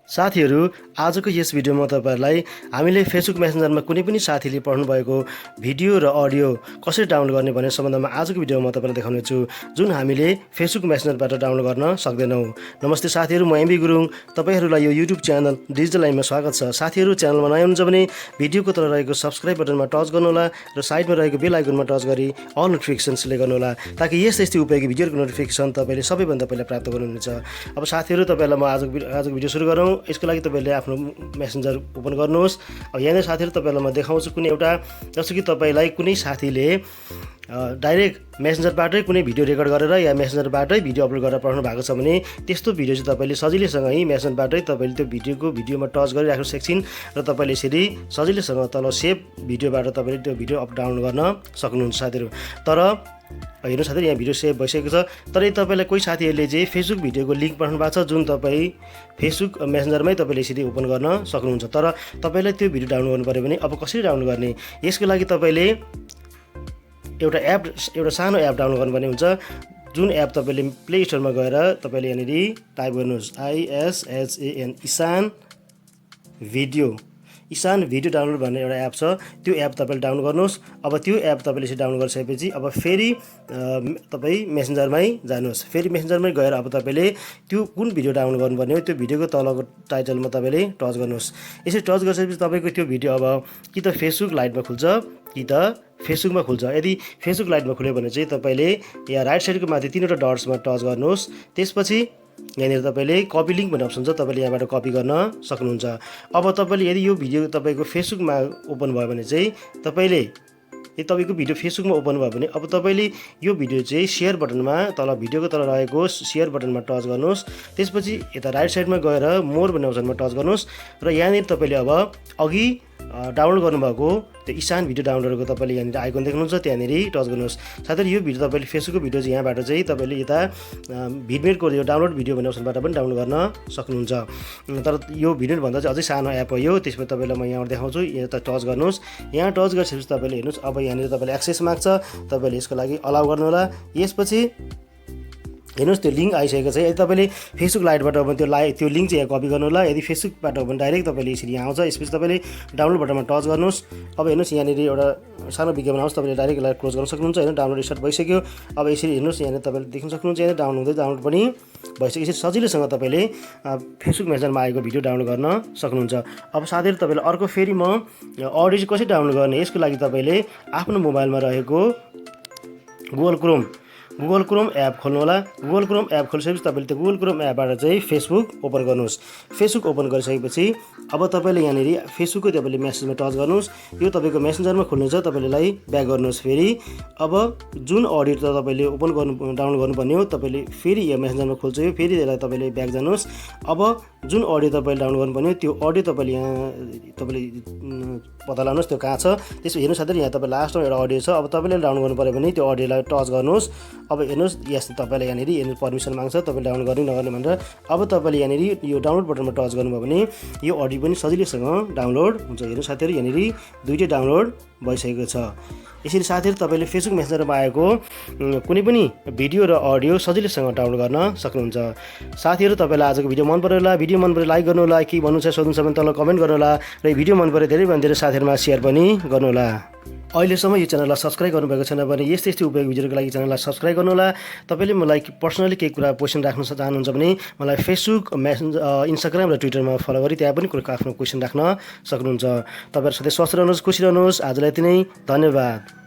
साथीहरू आजको यस भिडियोमा तपाईहरुलाई हामीले फेसबुक मेसेन्जरमा कुनै पनि साथीले पढ्नु भएको भिडियो र अडियो कसरी डाउनलोड गर्ने भन्ने सम्बन्धमा आजको भिडियोमा म तपाईलाई देखाउने छु जुन हामीले फेसबुक मेसेन्जरबाट डाउनलोड गर्न सक्दैनौं। नमस्ते साथीहरू, म एमबी गुरुङ तपाईहरुलाई यो युट्युब च्यानल डिजिटल लाइनमा स्वागत छ। साथीहरू च्यानलमा नयाँ हुनुहुन्छ भने भिडियोको तल रहेको सब्स्क्राइब बटनमा टच गर्नुहोला र साइडमा रहेको बेल आइकनमा टच गरी अल नोटिफिकेसन सिलेक्ट गर्नुहोला ताकि यस्तै उपयोगी भिडियोको नोटिफिकेसन तपाईले सबैभन्दा पहिला प्राप्त गर्नुहुनेछ। अब साथीहरू तपाईहरुलाई म आजको भिडियो सुरु गरौँ। यसको लागि तपाईले आफ्नो मेसेन्जर ओपन गर्नुहोस्। अब यहाँ साथीहरू तपाईहरुलाई म देखाउँछु कुनै एउटा जस्तो कि तपाईलाई कुनै साथीले डाइरेक्ट मेसेन्जरबाटै कुनै भिडियो रेकर्ड गरेर या मेसेन्जरबाटै भिडियो अपलोड गरेर पठाउनु भएको छ भने त्यस्तो भिडियो चाहिँ तपाईले सजिलैसँग मेसेन्जरबाटै तपाईले त्यो भिडियोमा टच गरिराख्नु सक्छिन र तपाईले यसरी सजिलैसँग तल सेभ भिडियोबाट तपाईले त्यो भिडियो अप डाउनलोड गर्न सक्नुहुन्छ साथीहरू। तर हेर्नु साथीहरू, यहाँ भिडियो सेभ भइसकेको छ। तर तपाईलाई कोही साथीहरूले चाहिँ फेसबुक भिडियोको लिङ्क पठाउनु भएको छ जुन तपाईँ फेसबुक मेसेन्जरमै तपाईँले यसरी ओपन गर्न सक्नुहुन्छ। तर तपाईँलाई त्यो भिडियो डाउनलोड गर्नु पऱ्यो भने अब कसरी डाउनलोड गर्ने, यसको लागि तपाईँले एउटा सानो एप डाउनलोड गर्नुपर्ने हुन्छ। जुन एप तपाईँले प्ले स्टोरमा गएर तपाईँले यहाँनिर टाइप गर्नुहोस् ISHAN इसान भिडियो डाउनलोड भन्ने एउटा एप छ। त्यो एप तपाईँले डाउनलोड गर्नुहोस्। अब त्यो एप तपाईँले यसरी डाउनलोड गरिसकेपछि अब फेरि तपाईँ मेसेन्जरमै जानुहोस्। फेरि मेसेन्जरमै गएर अब तपाईँले त्यो कुन भिडियो डाउनलोड गर्नुपर्ने हो त्यो भिडियोको तलको टाइटलमा तपाईँले टच गर्नुहोस्। यसरी टच गरिसकेपछि तपाईँको त्यो भिडियो अब कि त फेसबुक लाइटमा खुल्छ कि त फेसबुकमा खुल्छ। यदि फेसबुक लाइटमा खुल्यो भने चाहिँ तपाईँले यहाँ राइट साइडको माथि 3वटा डट्समा टच गर्नुहोस्। त्यसपछि यहाँनिर तपाईँले कपी लिङ्क भन्ने अप्सन छ, तपाईँले यहाँबाट कपी गर्न सक्नुहुन्छ। अब तपाईँले यदि यो भिडियो तपाईँको फेसबुकमा ओपन भयो भने चाहिँ यदि तपाईँको भिडियो फेसबुकमा ओपन भयो भने अब तपाईँले यो भिडियो चाहिँ सेयर बटनमा तल भिडियोको तल रहेको सेयर बटनमा टच गर्नुहोस्। त्यसपछि यता राइट साइडमा गएर मोर भन्ने अप्सनमा टच गर्नुहोस् र यहाँनिर तपाईँले अब अघि डाउनलोड गर्नुभएको त्यो इसान भिडियो डाउनलोडको तपाईँले यहाँनिर आइकन देख्नुहुन्छ, त्यहाँनिर टच गर्नुहोस्। साथै यो भिडियो तपाईँले फेसबुकको भिडियो चाहिँ यहाँबाट चाहिँ तपाईँले यता भिडमेटको यो डाउनलोड भिडियो भन्ने अप्सनबाट पनि डाउनलोड गर्न सक्नुहुन्छ। तर यो भिडियोभन्दा चाहिँ अझै सानो एप हो यो। त्यसपछि तपाईँलाई म यहाँबाट देखाउँछु। यता टच गर्नुहोस्। यहाँ टच गरिसकेपछि तपाईँले हेर्नुहोस् अब यहाँनिर तपाईँले एक्सेस माग्छ, तपाईँले यसको लागि अलाउ गर्नु होला। यसपछि हेर्नुहोस् त्यो लिङ्क आइसकेको छ। यदि तपाईँले फेसबुक लाइटबाट हो भने त्यो लिङ्क चाहिँ यहाँ कपी गर्नु होला। यदि फेसबुकबाट हो भने डाइरेक्ट तपाईँले यसरी यहाँ आउँछ। यसपछि तपाईँले डाउनलोड बटनमा टच गर्नुहोस्। अब हेर्नुहोस् यहाँनिर एउटा सानो विज्ञापन आउँछ, तपाईँले डाइरेक्ट यसलाई क्लोज गर्न सक्नुहुन्छ। होइन, डाउनलोड स्टार्ट भइसक्यो। अब यसरी हेर्नुहोस् यहाँनिर तपाईँले देख्न सक्नुहुन्छ यहाँ डाउनलोड पनि भइसक्यो। यसरी सजिलैसँग तपाईँले फेसबुक मेसेन्जरमा आएको भिडियो डाउनलोड गर्न सक्नुहुन्छ। अब साथीहरू तपाईँले अर्को फेरि म अडियो चाहिँ कसरी डाउनलोड गर्ने, यसको लागि तपाईँले आफ्नो मोबाइलमा रहेको गुगल क्रोम एप खोल्नु होला। गुगल क्रोम एप खोलिसकेपछि तपाईँले त्यो गुगल क्रोम एपबाट चाहिँ फेसबुक ओपन गर्नुहोस्। फेसबुक ओपन गरिसकेपछि अब तपाईँले यहाँनिर फेसबुकको तपाईँले मेसेजमा टच गर्नुहोस्। यो तपाईँको मेसेन्जरमा खुल्नेछ, तपाईँले यसलाई ब्याक गर्नुहोस्। फेरि अब जुन अडियो त तपाईँले डाउनलोड गर्नुपर्ने हो तपाईँले फेरि यो मेसेन्जरमा खोल्छ यो, फेरि यसलाई तपाईँले ब्याक जानुहोस्। अब जुन अडियो तपाईँले डाउनलोड गर्नुपर्ने हो त्यो अडियो तपाईँले पत्ता लगाउनुहोस् त्यो कहाँ छ। त्यसो हेर्नु साथै यहाँ तपाईँ लास्टमा एउटा अडियो छ। अब तपाईँले डाउनलोड गर्नु पऱ्यो भने त्यो अडियोलाई टच गर्नुहोस्। अब हेर्नुहोस् यस तपाईँलाई यहाँनिर पर्मिसन माग्छ तपाईँले डाउनलोड गर्ने नगर्ने भनेर। अब तपाईँले यहाँनिर यो डाउनलोड बटनमा टच गर्नुभयो भने यो अडियो पनि सजिलैसँग डाउनलोड हुन्छ। हेर्नु साथीहरू यहाँनिर दुईटै डाउनलोड भइसकेको छ। यसरी साथीहरू तपाईँले फेसबुक मेसेन्जरमा आएको कुनै पनि भिडियो र अडियो सजिलैसँग डाउनलोड गर्न सक्नुहुन्छ। साथीहरू तपाईँलाई आजको भिडियो मन पऱ्यो होला, भिडियो मन पऱ्यो लाइक गर्नु होला, के भन्नु छ सोध्नु छ भने तल कमेन्ट गर्नु होला र भिडियो मन पऱ्यो धेरैभन्दा धेरै साथीहरूमा सेयर पनि गर्नु होला। अहिलेसम्म यो च्यानललाई सब्स्क्राइब गर्नुभएको छैन भने यस्तै उपयोगी भिडियोको लागि च्यानललाई सब्स्क्राइब गर्नु होला। तपाईँले मलाई पर्सनली केही कुरा क्वेसन राख्न चाहनुहुन्छ भने मलाई फेसबुक इन्स्टाग्राम र ट्विटरमा फलो गरी त्यहाँ पनि आफ्नो क्वेसन राख्न सक्नुहुन्छ। तपाईँहरू सधैँ स्वस्थ रहनुहोस्, खुसी रहनुहोस्। आजलाई यति नै, धन्यवाद।